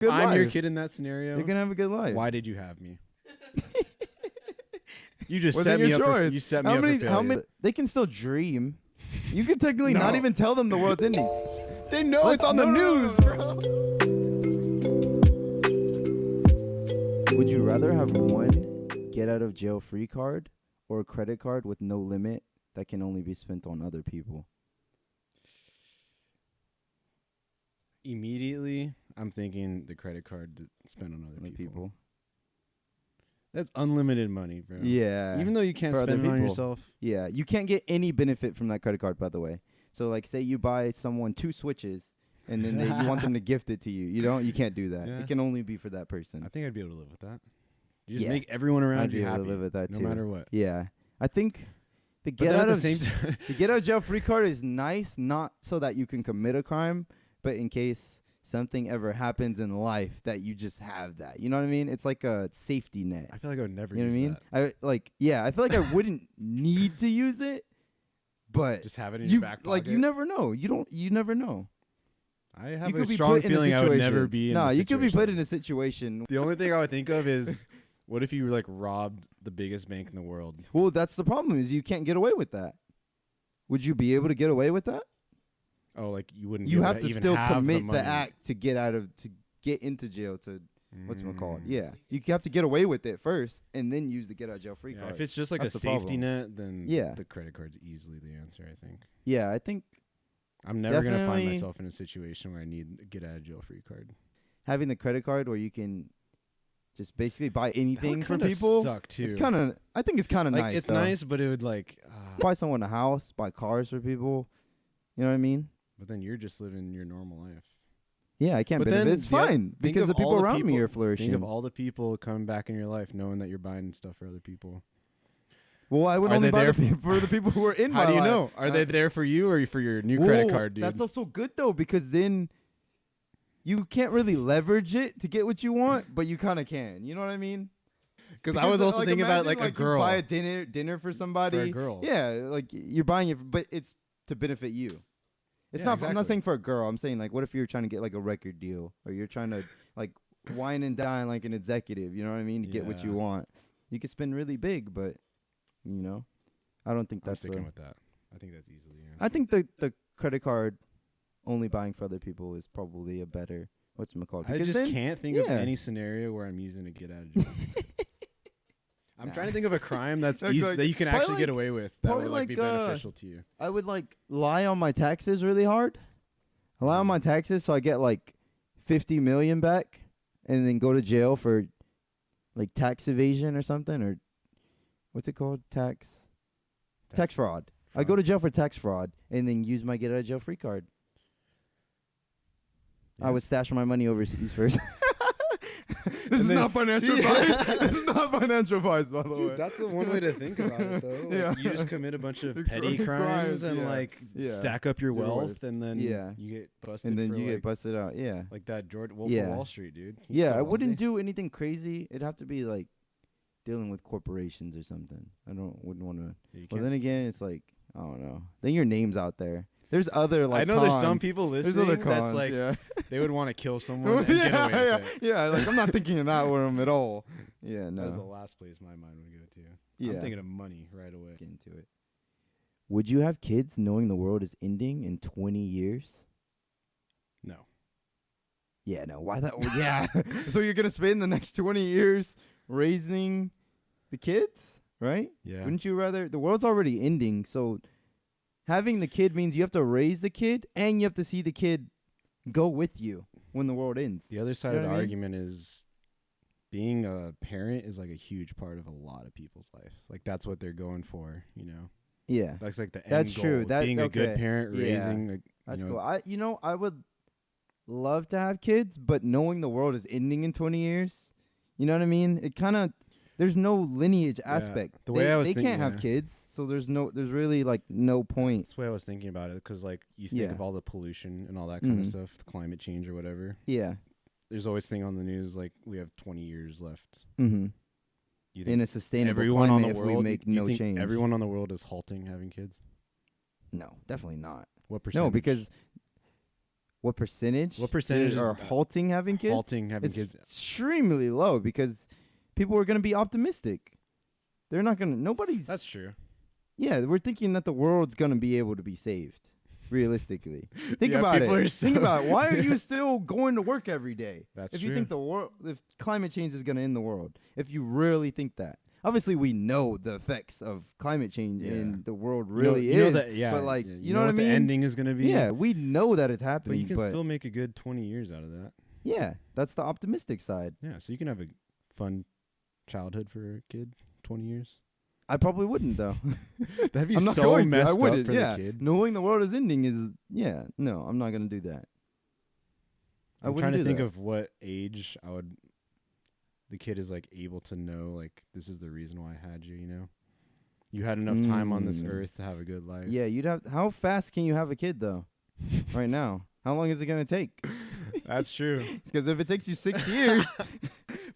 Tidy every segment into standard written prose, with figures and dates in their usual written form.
Good I'm life. your kid in that scenario. You're gonna have a good life. Why did you have me? You just Wasn't set me your up. choice. You set me up for failure. How many? They can still dream. You can technically not even tell them the world's ending. They know it's on the news, bro. Would you rather have one get out of jail free card or a credit card with no limit that can only be spent on other people? Immediately, I'm thinking the credit card to spend on other people. People. That's unlimited money, bro. Yeah. Even though you can't For other spend it on people. yourself. Yeah, you can't get any benefit from that credit card, by the way. So, like, say you buy someone 2 Switches, and then you want them to gift it to you. You can't do that. Yeah. It can only be for that person. I think I'd be able to live with that. You just Yeah. make everyone around I'd you be able happy, to live with that no too. matter what. Yeah, I think the But get then out at of the same time, the get out of jail free card is nice, not so that you can commit a crime, but in case something ever happens in life that you just have that. You know what I mean? It's like a safety net. I feel like I would never You know use what I mean? that. I feel like I wouldn't need to use it, but Just have it in your back pocket. like you never know. You never know. I have You a could be strong put in a feeling I would never situation. be in No, this you could be put situation. in a situation. The only thing I would think of is, what if you like robbed the biggest bank in the world? Well, that's the problem is you can't get away with that. Would you be able to get away with that? Oh, like you wouldn't. You be able have to even still have commit money. the act to get into jail to what's it called? Mm. Yeah, you have to get away with it first and then use the get out of jail free Yeah, card. if it's just like That's a the safety problem. net, then Yeah. the credit card's easily the answer. I think. Yeah, I think I'm never gonna find Definitely- myself in a situation where I need a get out of jail free card. having the credit card where you can just basically buy anything That for would kinda people. suck too. It's kind of. I think it's kind of like nice. it's though. nice, but it would like. Buy someone a house, buy cars for people. You know what I mean? But then you're just living your normal life. Yeah, I can't. But But then it's the oth- fine think because of the people all the around me people- are flourishing. Think of all the people coming back in your life, knowing that you're buying stuff for other people. Well, I would Are only they buy there the people for the people who are in my How do you life. know? Are they there for you or for your new credit Whoa, card, dude? That's also good though because then you can't really leverage it to get what you want, but you kind of can. You know what I mean? Because I was also like, thinking about it imagine, like a girl. You buy a dinner for somebody. For a girl. Yeah, like you're buying it, but it's to benefit you. It's Yeah, not. I'm exactly. not saying for a girl. I'm saying like, what if you're trying to get like a record deal, or you're trying to like wine and dine like an executive. You know what I mean? To get what you Yeah. want. You could spend really big, but you know, I don't think I'm that's. sticking with that. I think that's easily. Yeah. I think the credit card only buying for other people is probably a better whatchamacallit. I Because just then- can't think of yeah. any scenario where I'm using to get out of jail. I'm Nah. trying to think of a crime that's Like- easy like- that you can probably actually get like- away with that probably would like be like, beneficial to you. I would like lie on my taxes really hard. Lie on my taxes so I get like 50 million back and then go to jail for like tax evasion or something or what's it called? Tax fraud. I go to jail for tax fraud and then use my get out of jail free card. I Yeah. would stash my money overseas first. This is then- not financial See? advice. This is not financial advice, by the way. Dude, that's the one way to think about it, though. Like, Yeah. You just commit a bunch of The petty crimes and yeah. like Yeah. stack up your Your wealth, worth. and then Yeah. you get busted. And then for you like, get busted out. Yeah. like that George Wolf Yeah. of Wall Street, dude. He's Yeah, still I wouldn't wealthy. do anything crazy. It'd have to be like dealing with corporations or something. Wouldn't want to. Yeah, you Well, can't- then again, it's like I don't know. Then your name's out there. There's other like. I know there's some cons. people There's listening other that's cons. like yeah. they would want to kill someone and get yeah, away yeah, with it. yeah. Like I'm not thinking of that with them at all. Yeah, That was the no. last place my mind would go to. Yeah. I'm thinking of money right away. Get into it. Would you have kids knowing the world is ending in 20 years? No. Yeah, no. Why that? Well, yeah. So you're gonna spend the next 20 years raising the kids, right? Yeah. Wouldn't you rather? The world's already ending, so having the kid means you have to raise the kid and you have to see the kid go with you when the world ends. The other side You of know the what I mean? argument is being a parent is like a huge part of a lot of people's life. Like that's what they're going for, you know. Yeah, That's like the end That's goal. true. is That- being a good okay. parent, Yeah. raising a that's you know, cool. I would love to have kids, but knowing the world is ending in 20 years, you know what I mean? It kind of there's no lineage aspect. The way I was they thinking, can't have yeah. kids, so there's really like no point. That's the way I was thinking about it, because like you think Yeah. of all the pollution and all that kind of Mhm. stuff, the climate change or whatever. Yeah. There's always thing on the news like we have 20 years left. Mm-hmm. You In a sustainable everyone on climate, the if world we make you no think change. everyone on the world is halting having kids? No, definitely not. What percentage? No, because what percentage are is halting having kids? having It's kids? extremely low because people are going to be optimistic. They're not going to. Nobody's. That's true. Yeah, we're thinking that the world's going to be able to be saved. Realistically, think Yeah, about people are it. Think about it. Why are you still going to work every day? That's if true. you think the world, if climate change is going to end the world, if you really think that. Obviously, we know the effects of climate change in the world really you know is. that, but like, yeah, you know what I mean? The ending is gonna be. Yeah, we know that it's happening. But you can still make a good 20 years out of that. Yeah, that's the optimistic side. Yeah, so you can have a fun childhood for a kid. 20 years. I probably wouldn't though. That'd be I'm not so going to. messed I wouldn't. up for Yeah, the kid. knowing the world is ending is no. I'm not gonna do that. I'm trying to think of what age the kid is like able to know like this is the reason why I had you. You know, you had enough time on this earth to have a good life. Yeah, you'd have. How fast can you have a kid though? Right now, how long is it gonna take? That's true. Because if it takes you 6 years,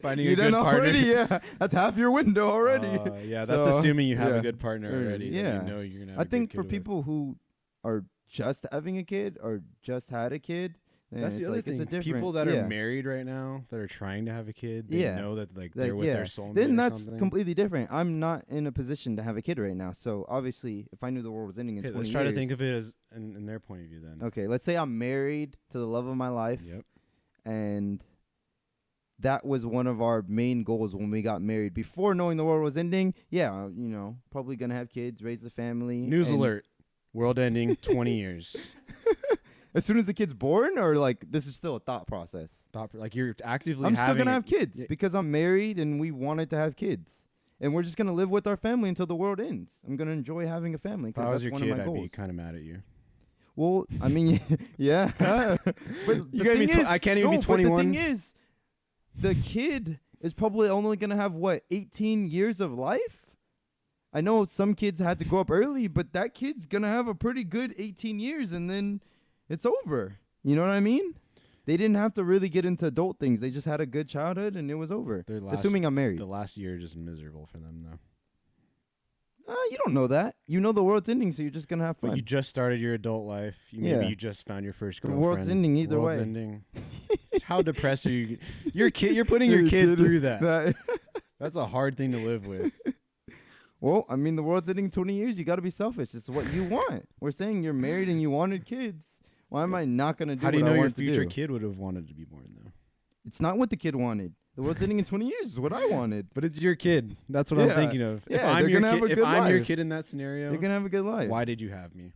Finding you a good done partner. already. Yeah, that's half your window already. Yeah, that's So, assuming you have yeah. a good partner already. that Yeah. you know you're gonna have I a good think kid for with. people who are just having a kid or just had a kid, then That's it's the other like, thing. It's a different, People that are married right now that are trying to have a kid, they know that like they're with their soulmate. Then or that's something. completely different. I'm not in a position to have a kid right now, so obviously, if I knew the world was ending in 20 Let's try to think of it as in their point of view then. Okay, let's say I'm married to the love of my life, Yep. and that was one of our main goals when we got married. Before knowing the world was ending, probably gonna have kids, raise the family. News and alert. World ending 20 years. As soon as the kid's born, or like this is still a thought process. Like you're actively I'm still having gonna it- have kids Yeah. because I'm married and we wanted to have kids, and we're just gonna live with our family until the world ends. I'm gonna enjoy having a family If I because was that's your one kid, of my I'd be goals. kind of mad at you. Well, I mean, yeah, but You gotta be I can't even be 21. But the thing is, the kid is probably only gonna have 18 years of life. I know some kids had to grow up early, but that kid's gonna have a pretty good 18 years, and then it's over. You know what I mean? They didn't have to really get into adult things. They just had a good childhood, and it was over. Assuming I'm married. The last year is just miserable for them, though. You don't know that. You know the world's ending, so you're just gonna have fun. But you just started your adult life. Maybe you just found your first The girlfriend. world's ending either World's way. ending. How depressed are you? You're putting your kid through that. That's a hard thing to live with. Well, I mean, the world's ending in 20 years. You got to be selfish. It's what you want. We're saying you're married and you wanted kids. Why am I not going to do How do you what know I your want to do? future kid would have wanted to be born, though? It's not what the kid wanted. The world's ending in 20 years is what I wanted. But it's your kid. That's what I'm Yeah. thinking of. Yeah, if I'm they're your gonna have kid, a if good I'm your life. kid in that scenario, They're going to have a good life. why did you have me?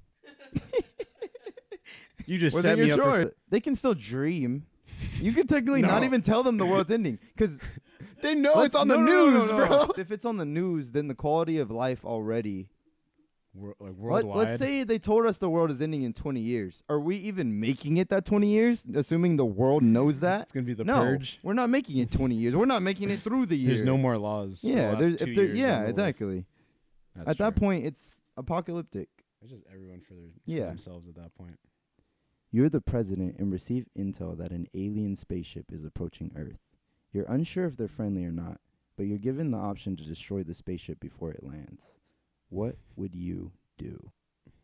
You just Wasn't set me your up for choice. They can still dream. You can technically not No. even tell them the world's ending because They know it's on the news, bro. If it's on the news, then the quality of life already. Worldwide. Let's say they told us the world is ending in 20 years. Are we even making it that 20 years, assuming the world knows that? It's gonna be the No, purge. we're not making it 20 years. We're not making it through the year. There's no more laws. Yeah, exactly. That's At that true. point, it's apocalyptic. It's just everyone for Yeah. themselves at that point. You're the president and receive intel that an alien spaceship is approaching Earth. You're unsure if they're friendly or not, but you're given the option to destroy the spaceship before it lands. What would you do?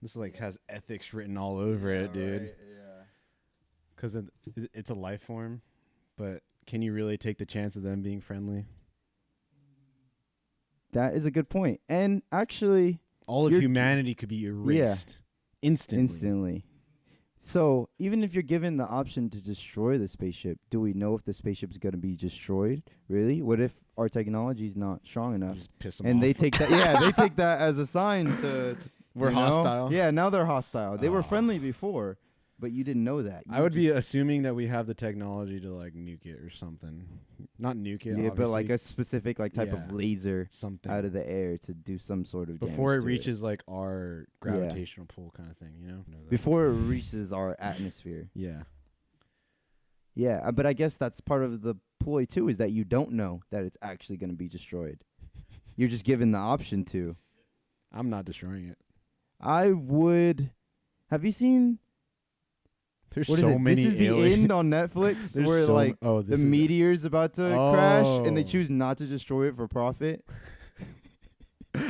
This has ethics written all over it, dude. Right, yeah. Because it's a life form, but can you really take the chance of them being friendly? That is a good point. And actually, All of You're- humanity could be erased instantly. So even if you're given the option to destroy the spaceship, do we know if the spaceship's going to be destroyed? Really? What if our technology is not strong enough? Just piss them And off. they take that, yeah, they take that as a sign to We're you know? hostile. Yeah, now they're hostile. They were Ah. friendly before, but you didn't know that. I would be assuming that we have the technology to nuke it or something. Not nuke it, yeah, but like obviously. a specific type Yeah. of laser something out of the air to do some sort of before it damage to reaches our gravitational pull kind of thing, Know that. before it reaches our atmosphere. Yeah. Yeah, but I guess that's part of the ploy too, is that you don't know that it's actually going to be destroyed. You're just given the option to. I'm not destroying it. I would. Have you seen? There's What is so it? many This is the aliens. end on Netflix There's where so like oh, the this is it. meteor's about to crash and they Oh. choose not to destroy it for profit.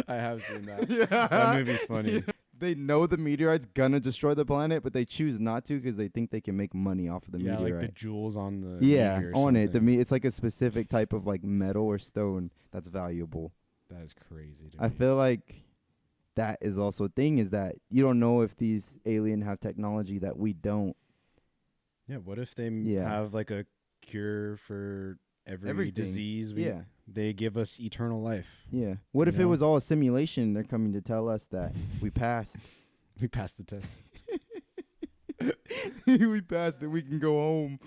I have seen that. Yeah. That movie's funny. they know the meteorite's gonna destroy the planet, but they choose not to because they think they can make money off of the meteorite. like the jewels on the meteor or on something. it. It's like a specific type of like metal or stone that's valuable. That is crazy to I me. feel like that is also a thing, is that you don't know if these alien have technology that we don't. Yeah, what if they have like a cure for everything. Disease? They give us eternal life. Yeah. What if it was all a simulation? They're coming to tell us that we passed. We passed the test. We passed it. We can go home.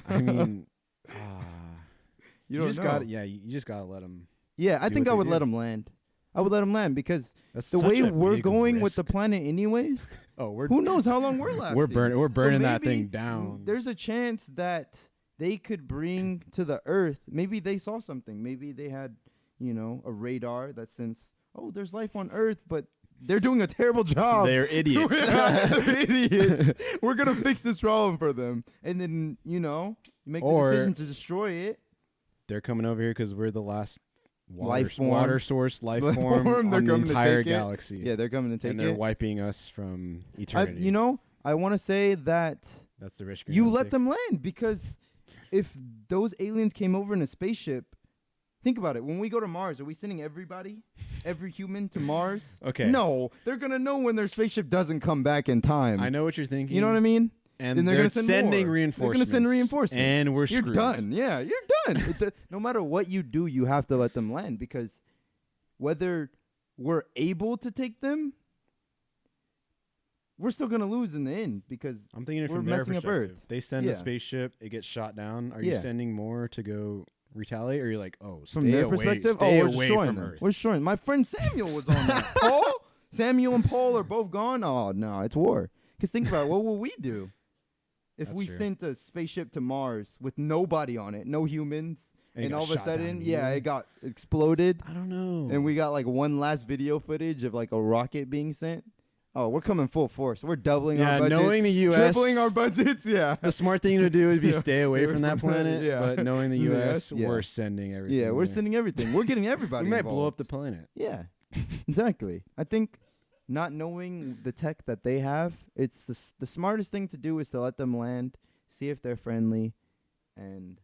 I mean, you just gotta let them. Yeah, I think I would let them land. I would let them land because the way we're going with the planet anyways, who knows how long we're lasting. We're burning that thing down. There's a chance that they could bring to the Earth. Maybe they saw something. Maybe they had, a radar that sensed, there's life on Earth, but they're doing a terrible job. They're idiots. They're idiots. We're going to fix this problem for them. And then, you make the decision to destroy it. They're coming over here because we're the last water source, life form on the entire galaxy. Yeah, they're coming to take it. And they're wiping us from eternity. I want to say that that's the risk you let them land, because if those aliens came over in a spaceship, think about it. When we go to Mars, are we sending every human to Mars? Okay. No, they're going to know when their spaceship doesn't come back in time. I know what you're thinking. You know what I mean? And they're sending reinforcements. They're going to send reinforcements. And we're screwed. You're done. Yeah, you're done. No matter what you do, you have to let them land, because whether we're able to take them, we're still going to lose in the end, because I'm thinking we're from their messing up Earth. They send a spaceship, it gets shot down. Are you sending more to go retaliate, or are you like, from their perspective, we're destroying them. We're destroying. My friend Samuel was on that. Samuel and Paul are both gone. Oh, no, it's war. Because think about it, what will we do if we sent a spaceship to Mars with nobody on it, no humans, and all of a sudden, it got exploded? I don't know. And we got like one last video footage of like a rocket being sent. Oh, we're coming full force. We're doubling our budgets. Knowing the U.S. Tripling our budgets, The smart thing to do would be stay away from that planet. But knowing the U.S., we're sending everything. Yeah, we're sending everything. We're getting everybody We might involved. blow up the planet. Yeah, exactly. I think not knowing the tech that they have, it's the smartest thing to do is to let them land, see if they're friendly, and,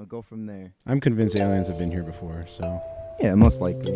go from there. I'm convinced aliens have been here before, so. Yeah, most likely.